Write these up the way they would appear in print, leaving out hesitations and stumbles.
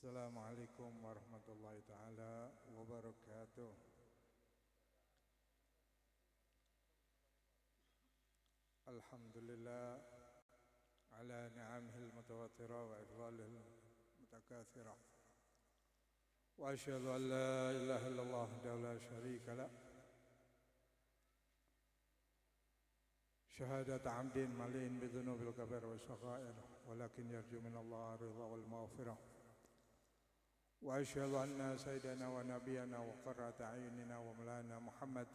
Assalamualaikum warahmatullahi taala wabarakatuh. Alhamdulillah ala ni'amihil mutawatira wa ifdalihil mutakathira. Wa asyhadu an la ilaha illallah wahdahu la syarika lah. Syahadat 'abdin mali'in bidzunubil kabair wa saghair walakin yarju minallah ridha wal maghfirah. Wa asyhadu anna sayyidana wa nabiyana wa qurrata a'yunina wa maulana Muhammad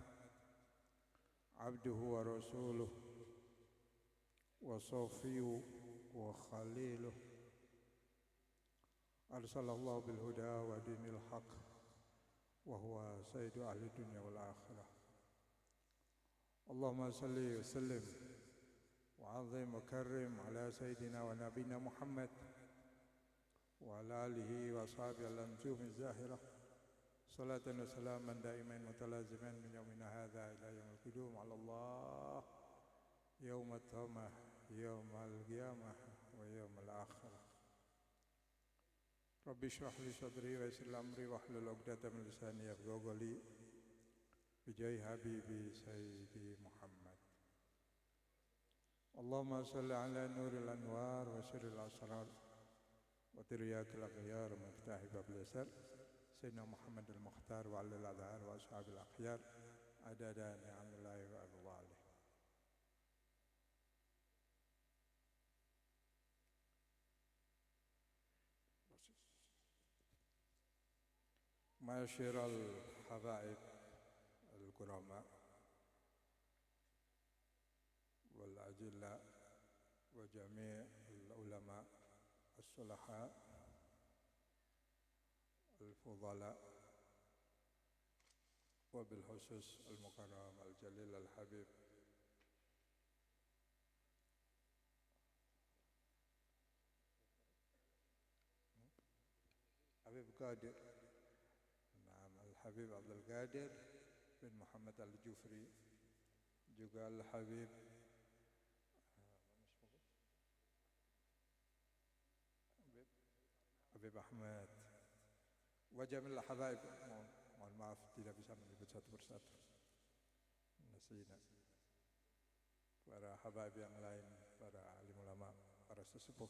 abduhu wa rasuluh wa safiyu wa khaliluh arsalallahu bil huda wa dinil haq wa huwa sayyidu ahli dunya wal akhirah. Allahumma salli wa sallim wa azim wa karrim ala sayyidina wa nabiyina Muhammad wa ala alihi wa ashabihi al-anjum az-zahirah salatan wa salaman daiman mutalaziman min yawmina hadha ila yaumil qiyamah ala Allah yaumat tamah yaumal qiyamah wa yaumal akhirah. Rabbi shrah li sadri wa yassir li amri wahlul 'uqdatam min lisani yafqahu qawli bijai habibi sayyidi Muhammad. Allahumma salli ala nuril anwar wa sirril asrar wa tiryakil akhyar wa miftahi babil asar sayyidina Muhammad al-Mukhtar wa alil adhar wa ashabil akhyar adada ni'amillahi wa abdalih. Ma'asyiral habaib al-kurama wal ajilla wa jami' al-ulama as-sulaha al-fudala wa bil khusus al-mukarram al-jalil al-habib Habib Qadir, Al-Habib Abdul Qadir bin Muhammad Al-Jufri, juga Al-Habib Habib Ahmad wa jamil habaib. Mohon maaf tidak bisa menyebut satu persatu. Nasina para habaib yang lain, para alim ulama, para sesepuh.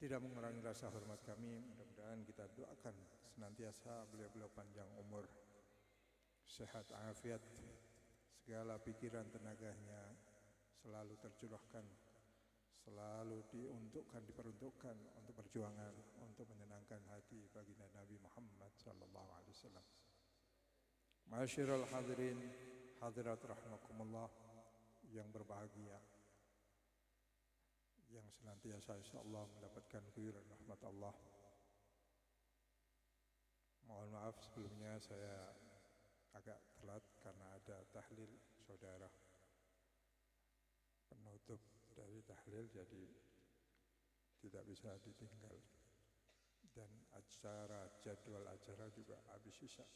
Tidak mengurangi rasa hormat kami, mudah-mudahan kita doakan senantiasa beliau-beliau panjang umur, sehat afiat, segala pikiran tenaganya selalu tercurahkan, selalu diperuntukkan untuk perjuangan, untuk menyenangkan hati baginda Nabi Muhammad sallallahu alaihi wasallam. Ma'asyiral hadirin hadirat rahimakumullah yang berbahagia, yang senantiasa insyaallah mendapatkan kehadiran rahmat Allah. Mohon maaf sebelumnya saya agak telat karena ada tahlil saudara, penutup dari tahlil, jadi tidak bisa ditinggal, dan jadwal acara juga habis sisa.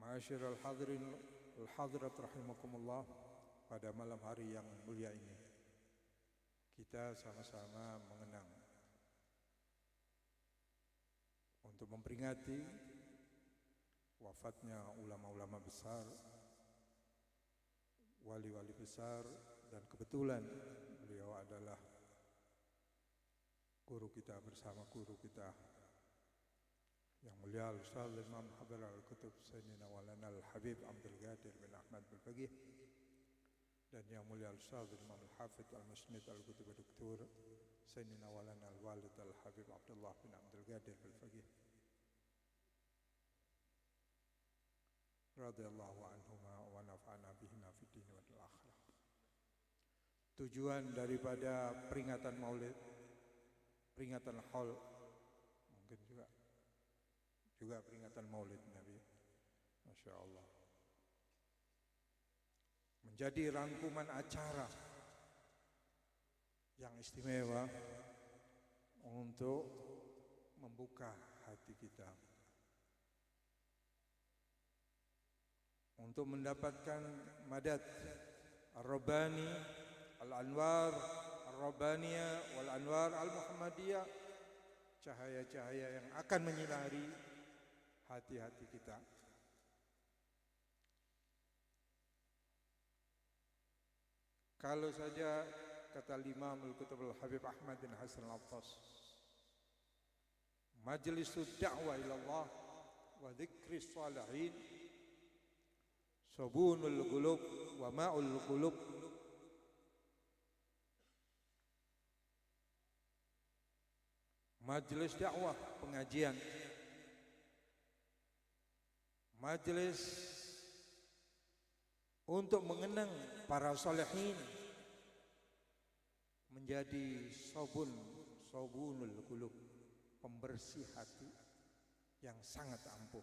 Ma'asyiral hadirin al-hadirat rahimakumullah, pada malam hari yang mulia ini kita sama-sama mengenang untuk memperingati wafatnya ulama-ulama besar, wali-wali besar, dan kebetulan beliau adalah guru kita bersama guru kita yang mulia Al-Ustaz Imam Habar Al-Kutub Sayyidina Walana Al-Habib Abdul Qadir bin Ahmad Al-Faqih, dan yang mulia Al-Ustaz Imam Al-Hafidh Al-Musnid Al-Kutub Dr. Sayyidina Walana Al-Walid Al-Habib Abdullah bin Abdul Qadir Al-Faqih radhiyallahu anhuma wa nafa'ana bihima fid din wal akhirah. Tujuan daripada peringatan Maulid, peringatan Haul, mungkin juga peringatan Maulid Nabi, Masya Allah, menjadi rangkuman acara yang istimewa untuk membuka hati kita, untuk mendapatkan madad Ar-Rabbani, Al-Anwar Ar-Rabbaniyah wal Anwar Al-Muhammadiyah, cahaya-cahaya yang akan menyinari hati-hati kita. Kalau saja kata Imam Al-Kutub Al-Habib Ahmad bin Hasan Al-Attas, majlisud da'wah ilallah wa dzikris salihin sabunul qulub wa ma'ul qulub. Majelis dakwah, pengajian, majelis untuk mengenang para salihin, menjadi sabunul qulub, pembersih hati yang sangat ampuh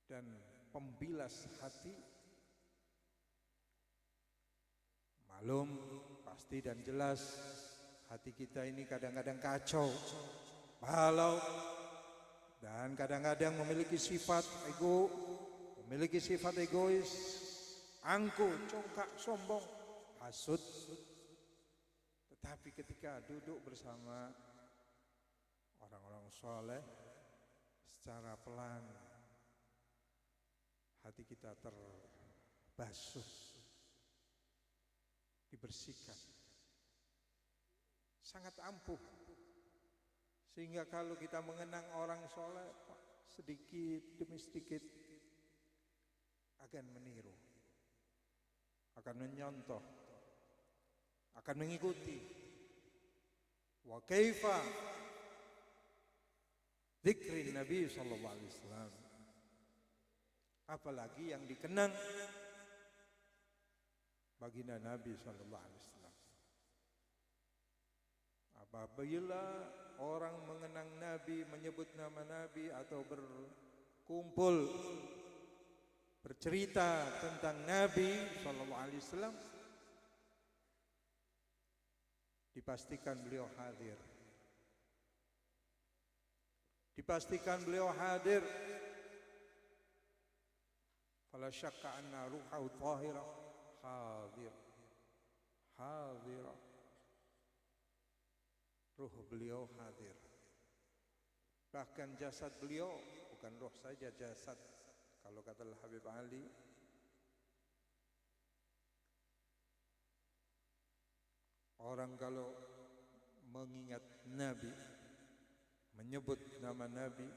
dan pembilas hati. Malum, pasti dan jelas hati kita ini kadang-kadang kacau, balau, dan kadang-kadang memiliki sifat ego, memiliki sifat egois, angkuh, congkak, sombong, hasut. Tetapi ketika duduk bersama orang-orang soleh, secara pelan hati kita terbasuh, dibersihkan, sangat ampuh. Sehingga kalau kita mengenang orang soleh, sedikit demi sedikit akan meniru, akan menyontoh, akan mengikuti. Wa kaifa dzikrin Nabi sallallahu alaihi wasallam, apalagi yang dikenang baginda Nabi sallallahu alaihi wasallam. Apabila orang mengenang Nabi, menyebut nama Nabi, atau berkumpul bercerita tentang Nabi sallallahu alaihi wasallam, dipastikan beliau hadir. Dipastikan beliau hadir. Fala syakka anna ruhahu tahirah hadir. Hadirah. Ruh beliau hadir. Bahkan jasad beliau, bukan roh saja, jasad. Kalau kata Habib Ali, orang kalau mengingat Nabi, menyebut nama Nabi,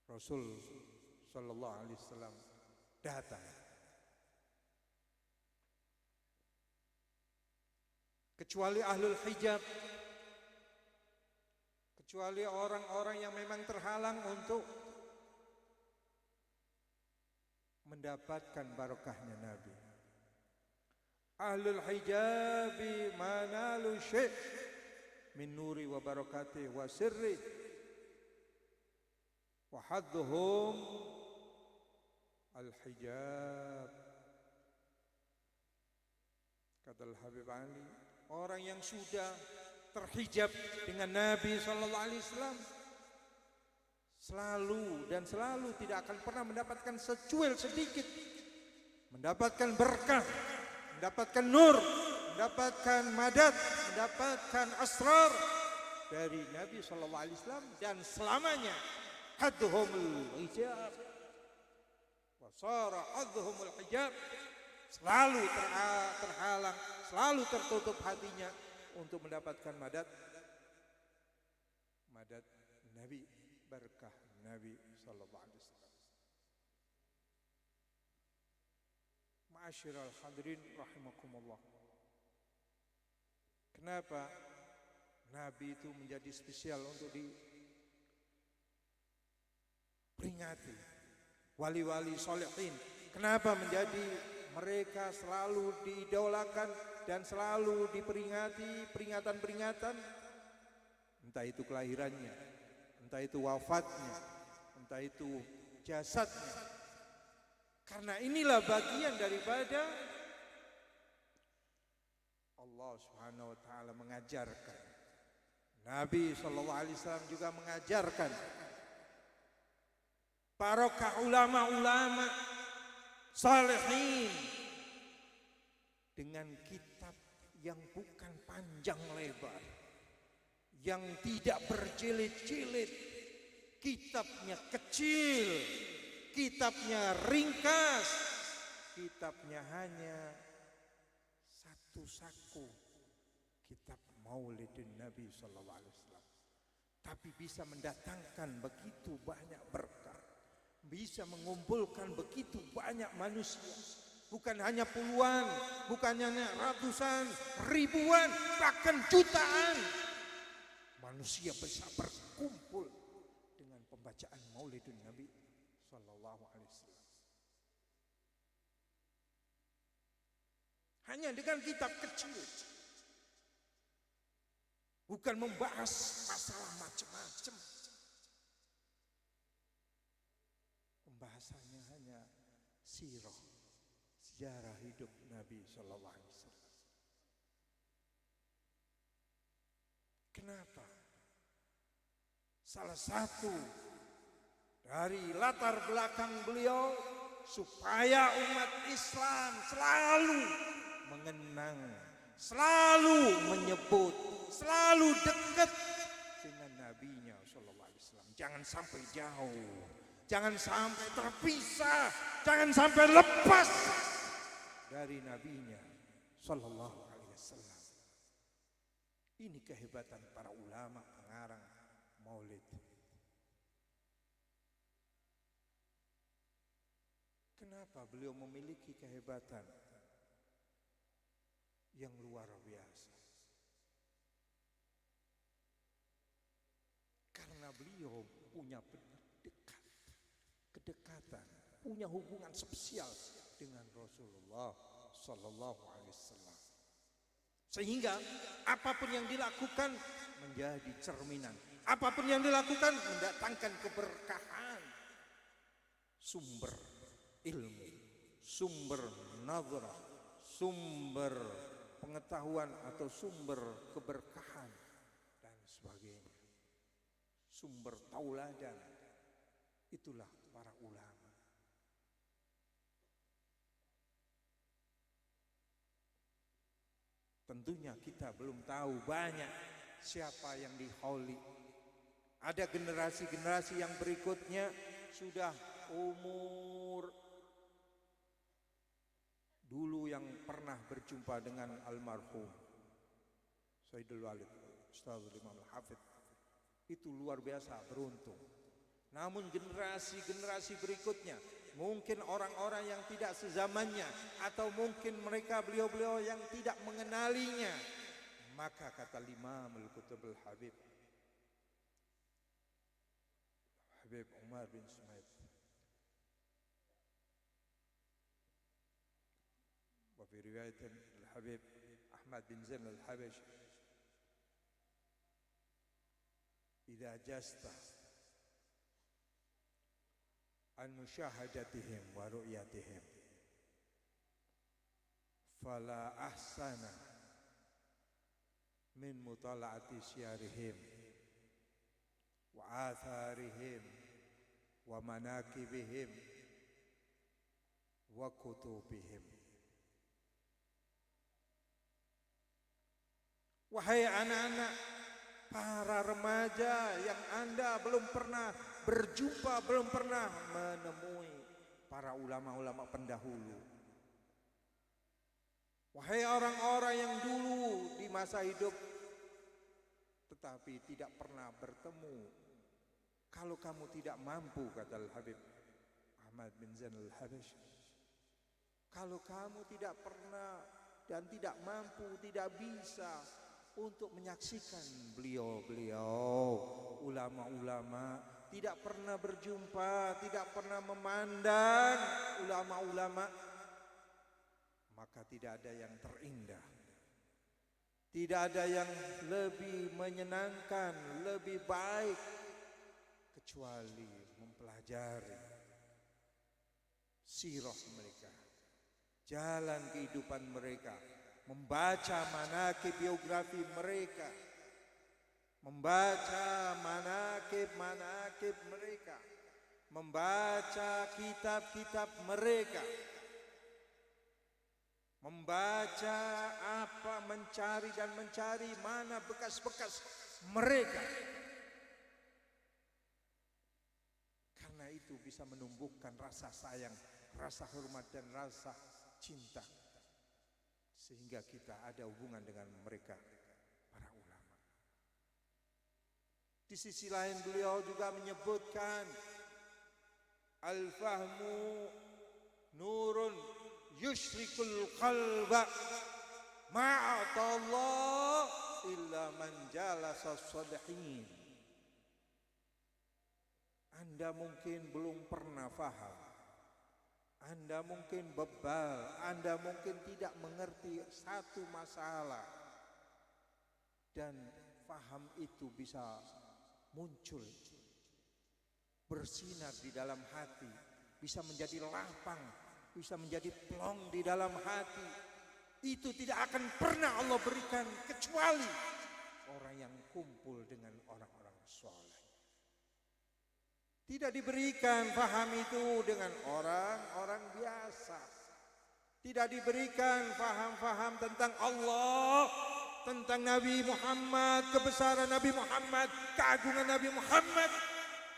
Rasul sallallahu alaihi wasallam datang. Kecuali ahlul hijab, kecuali orang-orang yang memang terhalang untuk mendapatkan barokahnya Nabi. Ahlul hijabi manalu syai' min nuri wa barakatih wa sirri wa hadduhum al-hijab. Kata Habib Ali, orang yang sudah terhijab dengan Nabi sallallahu alaihi wasallam selalu tidak akan pernah mendapatkan secuil sedikit, mendapatkan berkah, mendapatkan nur, mendapatkan madad, mendapatkan asrar dari Nabi sallallahu alaihi wasallam, dan selamanya hadduhumul hijab wa sara hadduhumul hijab, selalu terhalang, selalu tertutup hatinya untuk mendapatkan madad Nabi, berkah Nabi sallallahu alaihi wasallam. Ma'asyiral hadirin rahimakumullah. Kenapa Nabi itu menjadi spesial untuk diperingati? Wali-wali sholihin, kenapa menjadi mereka selalu diidolakan dan selalu diperingati peringatan-peringatan? Entah itu kelahirannya, entah itu wafatnya, entah itu jasadnya. Karena inilah bagian daripada Allah Subhanahu wa taala mengajarkan Nabi SAW juga mengajarkan barokah ulama-ulama salihin dengan kitab yang bukan panjang lebar, yang tidak berjilid-jilid, kitabnya kecil, kitabnya ringkas, kitabnya hanya satu saku, kitab Maulidin Nabi SAW. Tapi bisa mendatangkan begitu banyak berkah, bisa mengumpulkan begitu banyak manusia. Bukan hanya puluhan, bukan hanya ratusan, ribuan, bahkan jutaan manusia bisa berkumpul dengan pembacaan Maulidun Nabi Sallallahu Alaihi Wasallam. Hanya dengan kitab kecil, bukan membahas masalah macam-macam. Pembahasannya hanya sirah, sejarah hidup Nabi Sallallahu Alaihi Wasallam. Kenapa? Salah satu dari latar belakang beliau supaya umat Islam selalu mengenang, selalu menyebut, selalu dekat dengan nabinya Sallallahu Alaihi Wasallam. Jangan sampai jauh, jangan sampai terpisah, jangan sampai lepas dari nabinya Sallallahu Alaihi Wasallam. Ini kehebatan para ulama pengarang Maulid. Kenapa beliau memiliki kehebatan yang luar biasa? Karena beliau punya kedekatan, punya hubungan spesial dengan Rasulullah Sallallahu Alaihi Wasallam. Sehingga apapun yang dilakukan menjadi cerminan, apapun yang dilakukan mendatangkan keberkahan, sumber ilmu, sumber nazarah, sumber pengetahuan atau sumber keberkahan dan sebagainya, sumber tauladan. Itulah para ulama. Tentunya kita belum tahu banyak siapa yang dihauli. Ada generasi-generasi yang berikutnya sudah umur. Dulu yang pernah berjumpa dengan almarhum Sayyidul Walid, Ustaz Imam Al-Hafidh, itu luar biasa beruntung. Namun generasi-generasi berikutnya, mungkin orang-orang yang tidak sezamannya, atau mungkin mereka beliau-beliau yang tidak mengenalinya, maka kata Imam Al-Qutb Al-Habib Umar bin Sumaid, وفي رواية الحبيب أحمد بن زين الحبشي إذا جست عن مشاهدتهم ورؤيتهم فلا أحسن من مطالعة سيارهم وآثارهم ومناكبهم وكتبهم. Wahai anak-anak, para remaja yang Anda belum pernah berjumpa, belum pernah menemui para ulama-ulama pendahulu. Wahai orang-orang yang dulu di masa hidup tetapi tidak pernah bertemu. Kalau kamu tidak mampu, kata Al-Habib Ahmad bin Zain Al-Habashi, kalau kamu tidak pernah dan tidak mampu, tidak bisa untuk menyaksikan beliau-beliau, ulama-ulama, tidak pernah berjumpa, tidak pernah memandang ulama-ulama, maka tidak ada yang terindah, tidak ada yang lebih menyenangkan, lebih baik kecuali mempelajari sirah mereka, jalan kehidupan mereka, membaca manaqib biografi mereka, membaca manakib mereka, membaca kitab-kitab mereka, membaca mencari mana bekas-bekas mereka. Karena itu bisa menumbuhkan rasa sayang, rasa hormat dan rasa cinta, sehingga kita ada hubungan dengan mereka, para ulama. Di sisi lain beliau juga menyebutkan al-fahmu nurun yushrikul qalba ma'atallah illa man jalasa shalihin. Anda mungkin belum pernah faham, Anda mungkin bebal, Anda mungkin tidak mengerti satu masalah, dan faham itu bisa muncul, bersinar di dalam hati, bisa menjadi lapang, bisa menjadi plong di dalam hati. Itu tidak akan pernah Allah berikan kecuali orang yang kumpul dengan orang-orang soleh. Tidak diberikan faham itu dengan orang-orang biasa. Tidak diberikan faham-faham tentang Allah, tentang Nabi Muhammad, kebesaran Nabi Muhammad, keagungan Nabi Muhammad,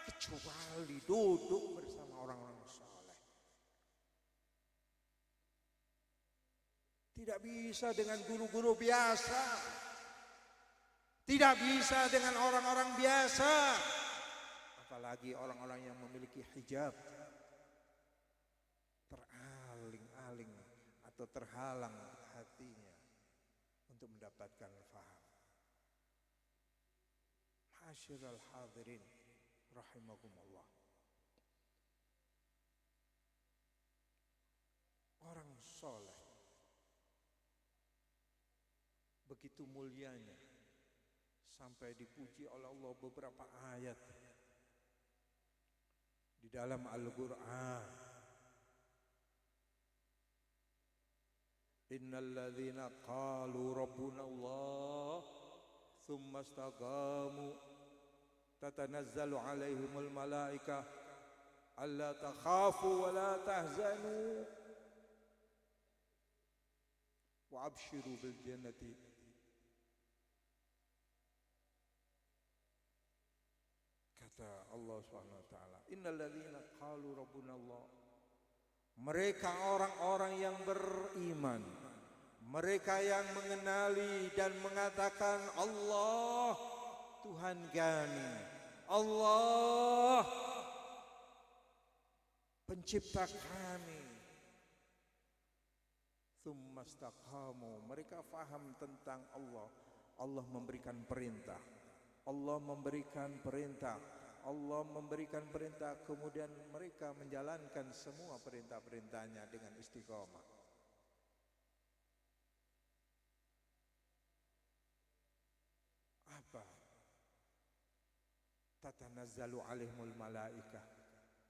kecuali duduk bersama orang-orang soleh. Tidak bisa dengan guru-guru biasa, tidak bisa dengan orang-orang biasa, apalagi orang-orang yang memiliki hijab, teraling-aling atau terhalang hatinya untuk mendapatkan faham. Ma'asyiral hadirin rahimakumullah. Orang soleh begitu mulianya sampai dipuji oleh Allah beberapa ayat di dalam Al-Qur'an. Innal ladzina qalu rabbuna Allah tsumma istaqamu tatanazzalu alaihimul malaikah alla takhafu wa la tahzanu wa abshiru bil jannati. Kata Allah Subhanahu wa taala, innal ladzina qalu rabbuna Allah, mereka orang-orang yang beriman, mereka yang mengenali dan mengatakan Allah Tuhan kami, Allah pencipta kami. Tsumma istaqamu, mereka faham tentang Allah. Allah memberikan perintah, Allah memberikan perintah, Allah memberikan perintah, kemudian mereka menjalankan semua perintah-perintahnya dengan istiqomah. Apa? Tatanazzalu alaihimul malaikah,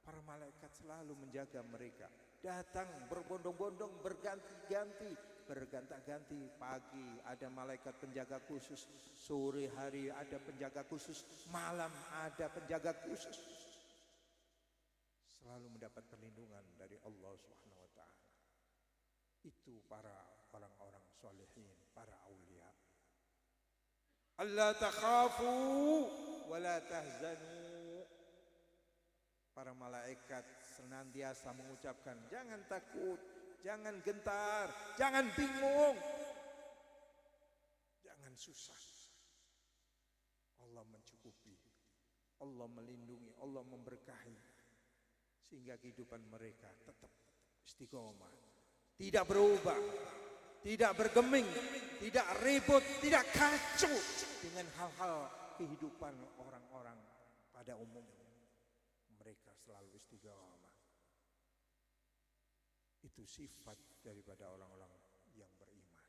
para malaikat selalu menjaga mereka. Datang berbondong-bondong, berganti-ganti, berganti-ganti. Pagi ada malaikat penjaga khusus, sore hari ada penjaga khusus, malam ada penjaga khusus. Selalu mendapat perlindungan dari Allah Subhanahu wa taala. Itu para orang-orang solehin, para aulia. Allah takhafu wa la tahzanu. Para malaikat senantiasa mengucapkan, jangan takut, jangan gentar, jangan bingung, jangan susah. Allah mencukupi, Allah melindungi, Allah memberkahi, sehingga kehidupan mereka tetap istiqomah, tidak berubah, tidak bergeming, tidak ribut, tidak kacau dengan hal-hal kehidupan orang-orang pada umumnya. Mereka selalu istiqomah. Itu sifat daripada orang-orang yang beriman.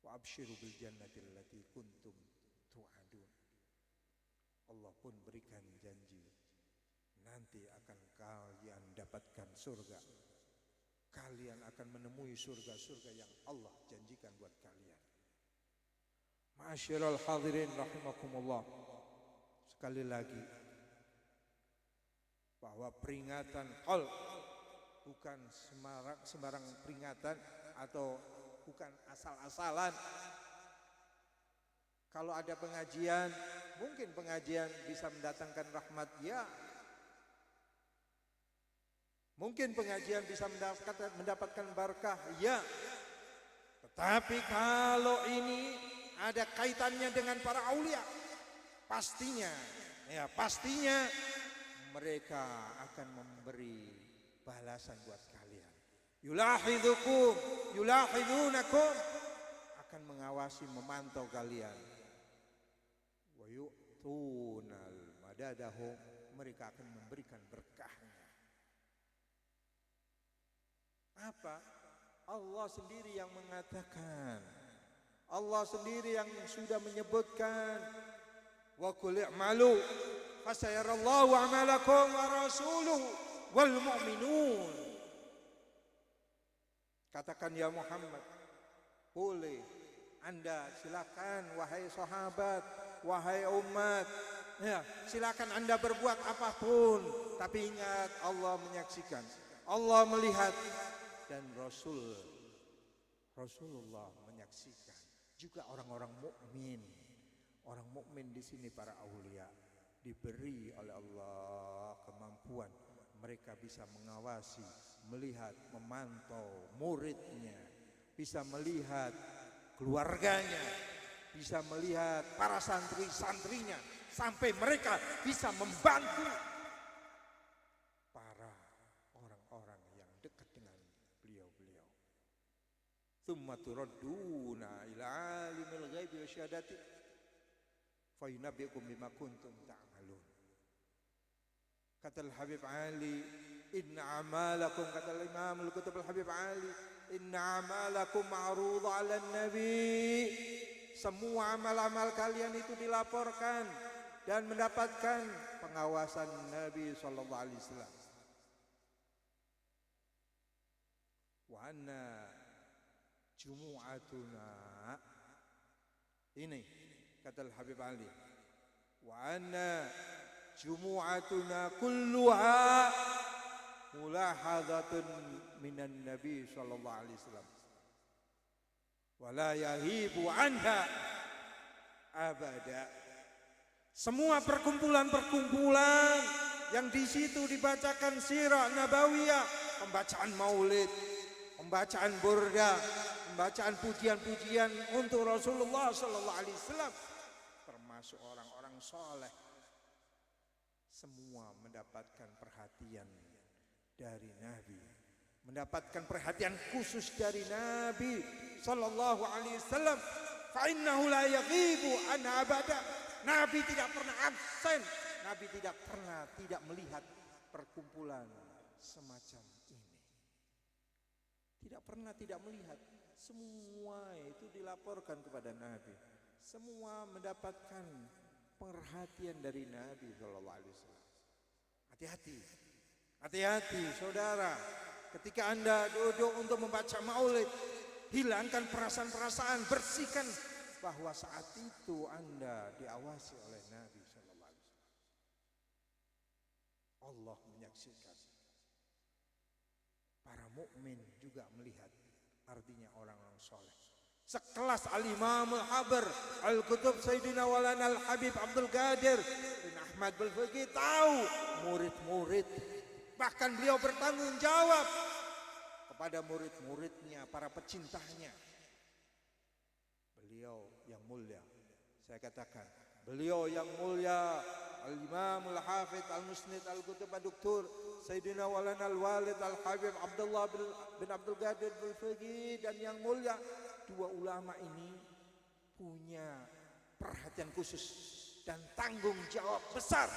Wa absyiru bil jannati allati kuntum tu'adun. Allah pun berikan janji, nanti akan kalian dapatkan surga. Kalian akan menemui surga-surga yang Allah janjikan buat kalian. Ma'asyiral hadirin rahimakumullah. Sekali lagi, bahwa peringatan Hol bukan sembarang peringatan atau bukan asal-asalan. Kalau ada pengajian, mungkin pengajian bisa mendatangkan rahmat, ya. Mungkin pengajian bisa mendapatkan berkah, ya. Tetapi kalau ini ada kaitannya dengan para aulia, pastinya mereka akan memberi balasan buat kalian. Yulahidunakum, akan mengawasi, memantau kalian. Wa yu'tunal madadahum, mereka akan memberikan berkahnya. Apa? Allah sendiri yang mengatakan, Allah sendiri yang sudah menyebutkan, wa qul i'malu fasayarallahu a'malakum wa rasuluhu wal mu'minun. Katakan ya Muhammad, boleh Anda silakan wahai sahabat, wahai umat, ya, silakan Anda berbuat apapun, tapi ingat Allah menyaksikan, Allah melihat, dan Rasulullah menyaksikan. Juga orang-orang mukmin. Orang mukmin di sini para aulia diberi oleh Allah kemampuan, mereka bisa mengawasi, melihat, memantau muridnya, bisa melihat keluarganya, bisa melihat para santri-santrinya, sampai mereka bisa membantu para orang-orang yang dekat dengan beliau-beliau. Tsumma turadduna ila alimil ghaibi wasyahadati fa yunabbiukum bima kuntum ta'malun. Kata Al-Habib Ali, inna amalakum, kata Imam Al-Qutb Al-Habib Ali, inna amalakum ma'ruḍa 'ala nabi. Semua amal-amal kalian itu dilaporkan dan mendapatkan pengawasan Nabi sallallahu alaihi wasallam. Wa anna jumu'atuna, ini kata Al-Habib Ali, wa anna jumu'atuna kulluha mulahadzatun minan nabi sallallahu alaihi wasallam wa la yahibu anha abada. Semua perkumpulan-perkumpulan yang di situ dibacakan sirah nabawiyah, pembacaan maulid, pembacaan burda, pembacaan pujian-pujian untuk Rasulullah sallallahu alaihi wasallam, termasuk orang-orang soleh, semua mendapatkan perhatian dari Nabi, mendapatkan perhatian khusus dari Nabi sallallahu alaihi wasallam. Fa innahu la yaghibu an abada. Nabi tidak pernah absen, Nabi tidak pernah tidak melihat perkumpulan semacam ini. Tidak pernah tidak melihat. Semua itu dilaporkan kepada Nabi. Semua mendapatkan perhatian dari Nabi sallallahu alaihi wasallam. Hati-hati. Hati-hati saudara. Ketika Anda duduk untuk membaca maulid, hilangkan perasaan-perasaan, bersihkan bahwa saat itu Anda diawasi oleh Nabi sallallahu alaihi wasallam. Allah menyaksikan. Para mukmin juga melihat, artinya orang-orang soleh. Sekelas Al-Imam Al-Habar Al-Qutb Sayyidina Walana Al-Habib Abdul Qadir bin Ahmad Al-Faqih tahu murid-murid, bahkan beliau bertanggung jawab kepada murid-muridnya, para pecintanya. Beliau yang mulia, saya katakan beliau yang mulia, Al-Imam Al-Hafidh Al-Musnid Al-Qutb Ad-Doktor Sayyidina Walana Al-Walid Al-Habib Abdullah bin Abdul Qadir Al-Faqih, dan yang mulia, dua ulama ini punya perhatian khusus dan tanggung jawab besar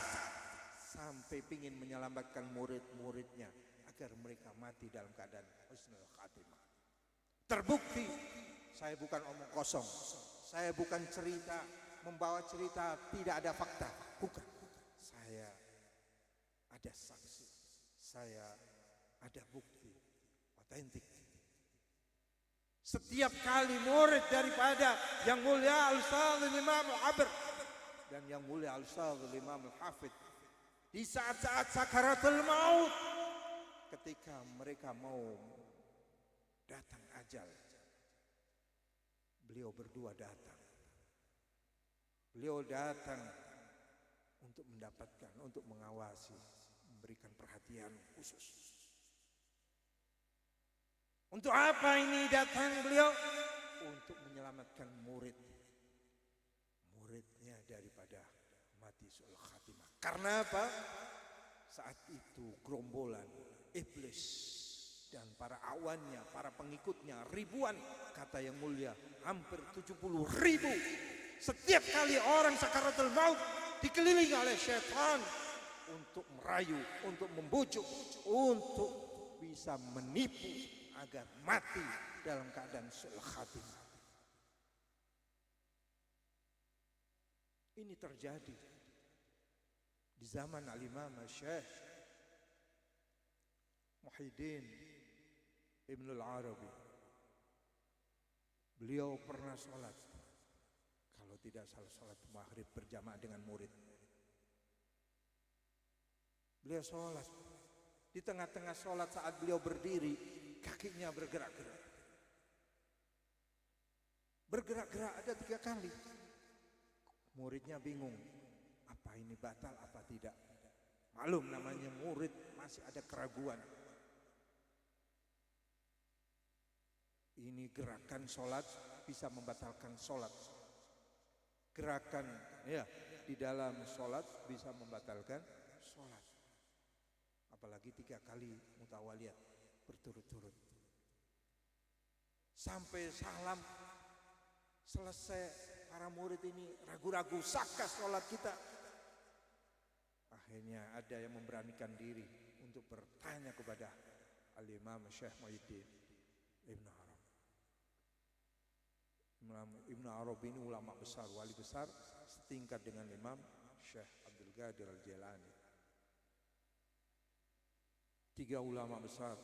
sampai ingin menyelamatkan murid-muridnya agar mereka mati dalam keadaan husnul khatimah. Terbukti, saya bukan omong kosong, saya bukan cerita, membawa cerita tidak ada fakta, bukan. Saya ada saksi, saya ada bukti otentik. Setiap kali murid daripada yang mulia Al-Ustadz Imam Al-Habr dan yang mulia Al-Ustadz Imam Al-Hafidh di saat-saat sakaratul maut, ketika mereka mau datang ajal, beliau berdua datang. Beliau datang untuk mendapatkan, untuk mengawasi, memberikan perhatian khusus. Untuk apa ini datang beliau? Untuk menyelamatkan muridnya daripada mati su'ul khatimah. Karena apa? Saat itu gerombolan iblis dan para awannya, para pengikutnya ribuan, kata yang mulia hampir 70.000. Setiap kali orang sakaratul maut dikelilingi oleh syaitan untuk merayu, untuk membujuk, untuk bisa menipu agar mati dalam keadaan su'ul khatimah. Ini terjadi di zaman Al-Imam Syekh Muhyiddin Ibn Al-Arabi. Beliau pernah sholat, kalau tidak salah sholat maghrib berjamaah dengan murid. Beliau sholat, di tengah-tengah sholat saat beliau berdiri, kakinya bergerak-gerak. Bergerak-gerak ada 3 kali. Muridnya bingung, apa ini batal apa tidak. Maklum namanya murid masih ada keraguan. Ini gerakan sholat bisa membatalkan sholat. Gerakan ya di dalam sholat bisa membatalkan sholat. Apalagi 3 kali mutawaliyat berturut-turut. Sampai salam selesai, para murid ini ragu-ragu, sahkah sholat kita? Akhirnya ada yang memberanikan diri untuk bertanya kepada Al-Imam Syekh Muhyiddin Ibn Arabi. Ibn Arabi ini ulama besar, wali besar, setingkat dengan Imam Syekh Abdul Qadir Al-Jilani. 3 ulama besar,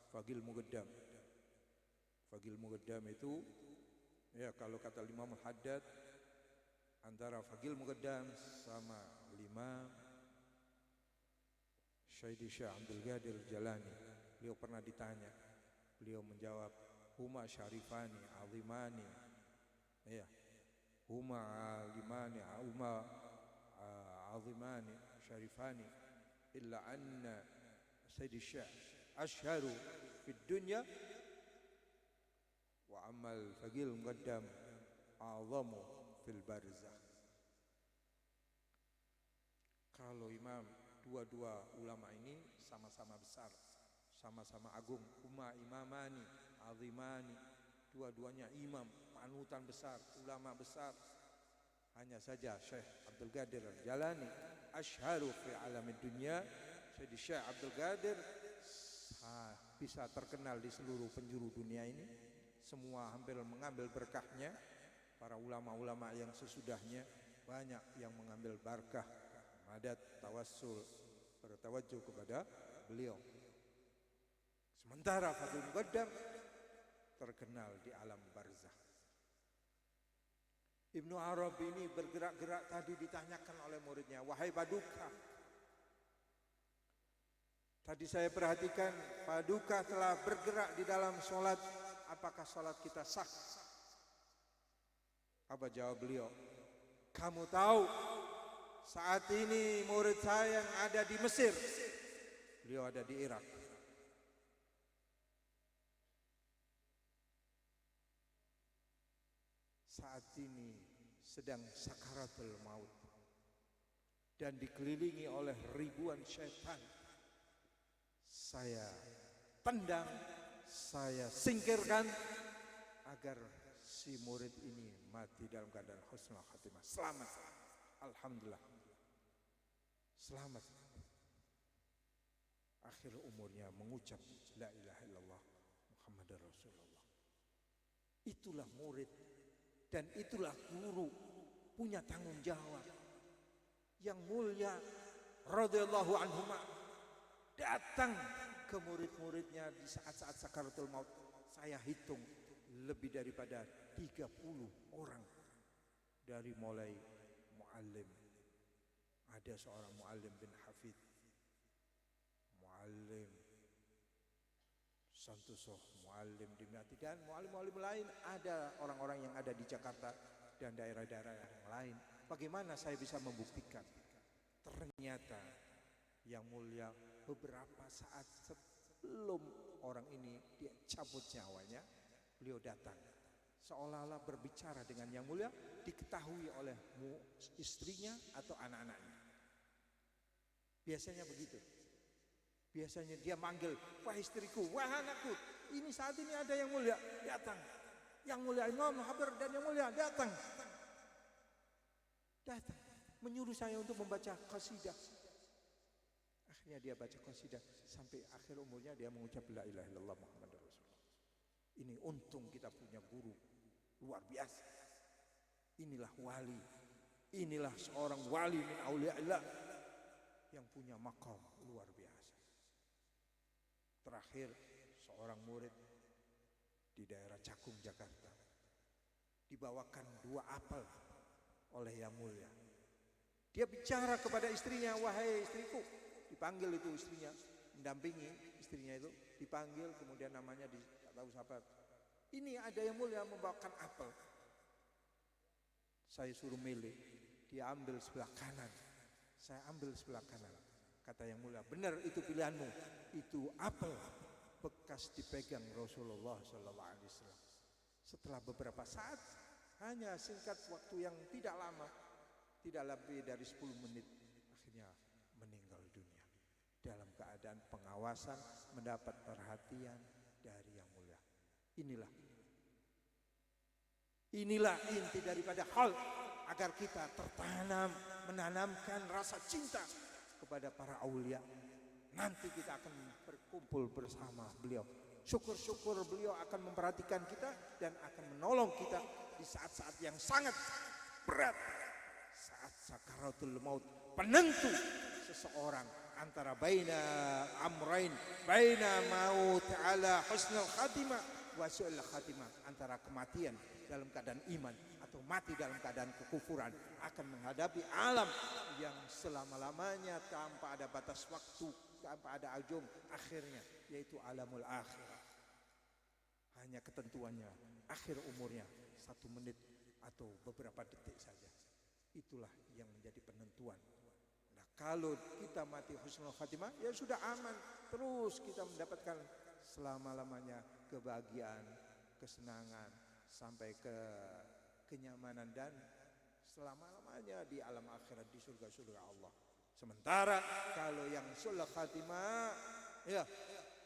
Faqih Muqaddam. Faqih Muqaddam itu ya kalau kata Imam Al-Haddad, antara Faqih Muqaddam sama Imam Syekh Abdul Qadir Al-Jilani. Beliau pernah ditanya, beliau menjawab, huma syarifani azimani, ya, huma alimani, huma azimani syarifani, illa anna Sayyid Syekh ashharu fid dunya wa amal faqil muqaddam a'zamu fil barzakh. Kalau imam, dua ulama ini sama-sama besar, sama-sama agung, huma imamani azimani, dua-duanya imam, panutan besar, ulama besar. Hanya saja Syekh Abdul Qadir Al-Jilani ashharu fi alamid dunya, Syekh Abdul Qadir bisa terkenal di seluruh penjuru dunia ini. Semua hampir mengambil berkahnya. Para ulama-ulama yang sesudahnya banyak yang mengambil berkah, madat, tawassul, bertawajuh kepada beliau. Sementara Faqih Muqaddam terkenal di alam barzakh. Ibnu Arabi ini bergerak-gerak, tadi ditanyakan oleh muridnya, wahai Paduka, tadi saya perhatikan Paduka telah bergerak di dalam sholat, apakah sholat kita sah? Apa jawab beliau? Kamu tahu saat ini murid saya yang ada di Mesir, beliau ada di Irak. Saat ini sedang sakaratul maut dan dikelilingi oleh ribuan syaitan. Saya tendang, saya singkirkan agar si murid ini mati dalam keadaan husnul khatimah. Selamat, alhamdulillah, selamat. Akhir umurnya mengucap la ilaha illallah Muhammadar Rasulullah. Itulah murid dan itulah guru, punya tanggung jawab. Yang mulia radhiyallahu anhuma datang ke murid-muridnya di saat-saat sakaratul maut. Saya hitung lebih daripada 30 orang dari mulai muallim. Ada seorang muallim bin Hafid, muallim Santoso, muallim Dimyati, dan muallim-muallim lain. Ada orang-orang yang ada di Jakarta dan daerah-daerah yang lain. Bagaimana saya bisa membuktikan? Ternyata yang mulia beberapa saat sebelum orang ini dicabut nyawanya, beliau datang seolah-olah berbicara dengan yang mulia, diketahui oleh istrinya atau anak-anaknya. Biasanya begitu. Biasanya dia manggil, wah istriku, wah anakku, ini saat ini ada yang mulia, datang. Yang mulia Imam Habar dan yang mulia datang. Datang, menyuruh saya untuk membaca qasidah. Akhirnya dia baca qasidah sampai akhir umurnya dia mengucap la ilaha illallah Muhammadur Rasulullah. Ini untung kita punya guru luar biasa. Inilah wali. Inilah seorang wali min auliyaillah yang punya maqam luar biasa. Terakhir seorang murid di daerah Cakung, Jakarta, dibawakan 2 apel oleh yang mulia. Dia bicara kepada istrinya, wahai istriku. Dipanggil itu istrinya, mendampingi istrinya itu, dipanggil, kemudian namanya tidak tahu siapa. Ini ada yang mulia membawakan apel. Saya suruh milih, dia ambil sebelah kanan, saya ambil sebelah kanan. Kata yang mulia, benar itu pilihanmu, itu apel bekas dipegang Rasulullah SAW. Setelah beberapa saat, hanya singkat waktu yang tidak lama, tidak lebih dari 10 menit, akhirnya meninggal dunia dalam keadaan pengawasan, mendapat perhatian dari yang mulia. Inilah inti daripada hal agar kita tertanam, menanamkan rasa cinta kepada para aulia. Nanti kita akan berkumpul bersama beliau. Syukur-syukur beliau akan memperhatikan kita dan akan menolong kita di saat-saat yang sangat berat, saat sakaratul maut, penentu seseorang antara baina amrain, baina maut ala husnul khatimah wa su'ul khatimah, antara kematian dalam keadaan iman atau mati dalam keadaan kekufuran, akan menghadapi alam yang selama-lamanya tanpa ada batas waktu, tanpa ada ujung akhirnya, yaitu alamul akhirah. Hanya ketentuannya akhir umurnya 1 menit atau beberapa detik saja. Itulah yang menjadi penentuan. Nah, kalau kita mati husnul khatimah, ya sudah aman. Terus kita mendapatkan selama-lamanya kebahagiaan, kesenangan, sampai ke kenyamanan dan selama-lamanya di alam akhirat, di surga-surga Allah. Sementara kalau yang sul khatimah, ya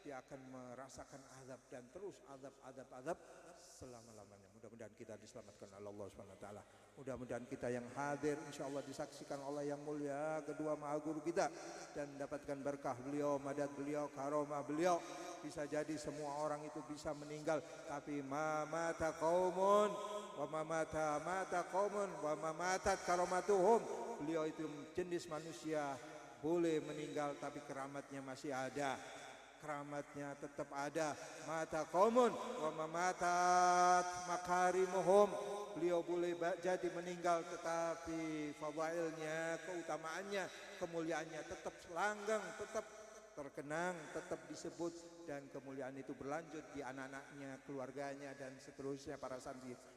dia akan merasakan azab dan terus azab selama-lamanya. Mudah-mudahan kita diselamatkan oleh Allah Subhanahu wa taala. Mudah-mudahan kita yang hadir insyaallah disaksikan oleh yang mulia kedua maha guru kita dan mendapatkan berkah beliau, madad beliau, karomah beliau. Bisa jadi semua orang itu bisa meninggal, tapi ma mata qaumun wa ma mata qaumun wa ma matat karomatuhum. Beliau itu jenis manusia boleh meninggal tapi keramatnya masih ada. Keramatnya tetap ada. Mata qaumun wa mamatat makarimuhum. Beliau boleh jadi meninggal tetapi fadailnya, keutamaannya, kemuliaannya tetap selanggang, tetap terkenang, tetap disebut, dan kemuliaan itu berlanjut di anak-anaknya, keluarganya dan seterusnya para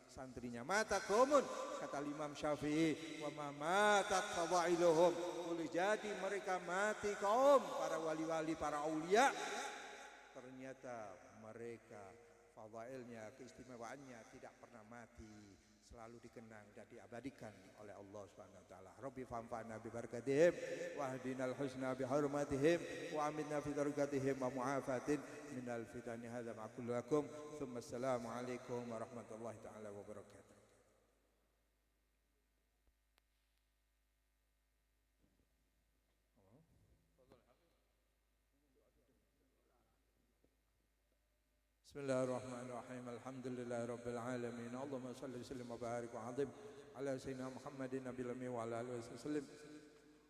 santrinya. Mata qaumun, kata Imam Syafi'i, wa mamatat fadailuhum. Boleh jadi mereka mati kaum para wali-wali, para aulia, ternyata mereka fadailnya, keistimewaannya tidak pernah mati, selalu dikenang dan diabadikan oleh Allah Subhanahu wa taala. Rabbi fanfa'na bi barakatihim wa hdinal husna bi hurmatihim wa aminna fi darajatihim wa mu'afatin minal fitani. Hadza ma aqulu lakum. Tsumma assalamu alaikum warahmatullahi taala wabarakatuh. Bismillahirrahmanirrahim. Alhamdulillahirabbil alamin. Allahumma shalli wa sallim wa barik wa 'azim ala sayyidina Muhammadin nabiyil ummi wa ala alihi wasallam.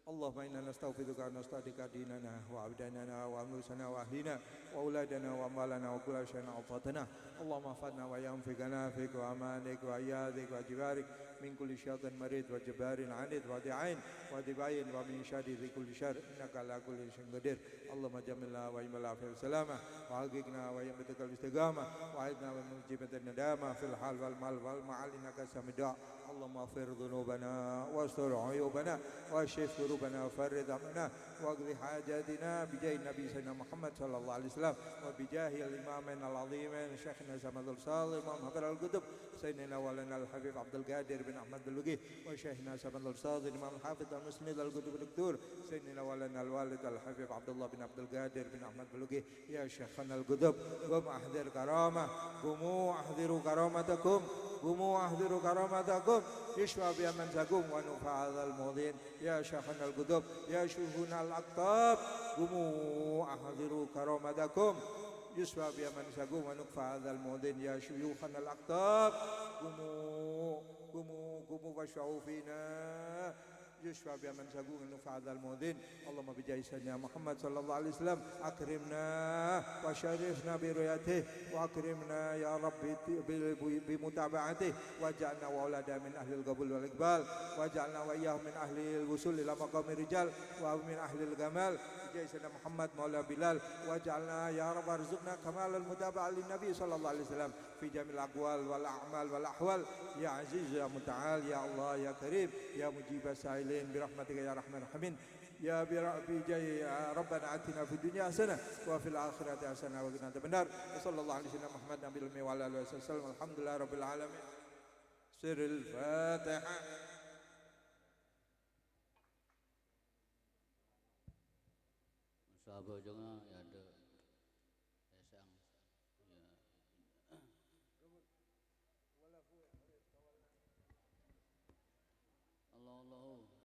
اللهم إنا نستغفرك ونستهديك ديننا وأبداننا وأنفسنا وأهلنا وأولادنا وأموالنا وكل شيء أوصتنا. اللهم احفظنا وإياهم في كنافك وأمانك وأيادك وجبارك من كل شيطان مريض وجبار عنيد وذي وذباين ومن شر ذي كل شر إنك على كل شيء قدير. اللهم جملنا وإيمنا في السلامة وحققنا وإيمتك الاستقامة وعيدنا ومجيبة الندامة في الحال والمال والمعال إنك سميع الدعاء. اللهم اغفر ذنوبنا واستر عيوبنا واشف كروبنا وفرج همنا واقض حاجاتنا بجاه النبي سيدنا محمد صلى الله عليه وسلم وبجاه الإمامين العظيمين شيخنا سمد الصالح إمام حضر الكتب سيدنا ولنا الحبيب عبد القادر بن أحمد بلوغي وشيخنا سمد الصالح الإمام الحافظ المسند الكتب الدكتور سيدنا ولنا الوالد الحبيب عبد الله بن عبد القادر بن أحمد بلوغي. يا شيخنا الكتب قم أحضر كرامة قوموا أحضروا كرامتكم قوموا أحضروا كرامتكم يشفى بها من سقوم ونفع هذا الموضين. يا شيخنا القطب يا شيوخنا الأقطاب قوموا أحضروا كرامتكم يشفى بها من سقوم ونفع هذا الموضين. يا شيوخنا الأقطاب قوموا واشفعوا فينا يشفى بها من سقوم ونفع هذا الموضين. اللهم بجاه سيدنا محمد صلى الله عليه وسلم أكرمنا وشرفنا برؤيته وأكرمنا يا رب بمتابعته واجعلنا وأولادنا من أهل القبول والإقبال واجعلنا وإياهم من أهل الوصول إلى مقام الرجال ومن أهل الجمال بجاه سيدنا محمد مولى بلال. واجعلنا يا رب ارزقنا كمال المتابعة للنبي صلى الله عليه وسلم في جميع الأقوال والأعمال والأحوال. يا عزيز يا متعال يا الله يا كريم يا مجيب السائلين برحمتك يا رحمن الرحيم. يا بجاه ربنا آتنا في الدنيا حسنة وفي الآخرة حسنة وقنا عذاب النار. وصلى الله على سيدنا محمد نبي الأمي وعلى آله وسلم. الحمد لله رب العالمين. سر الفاتحة. Sahabat jangan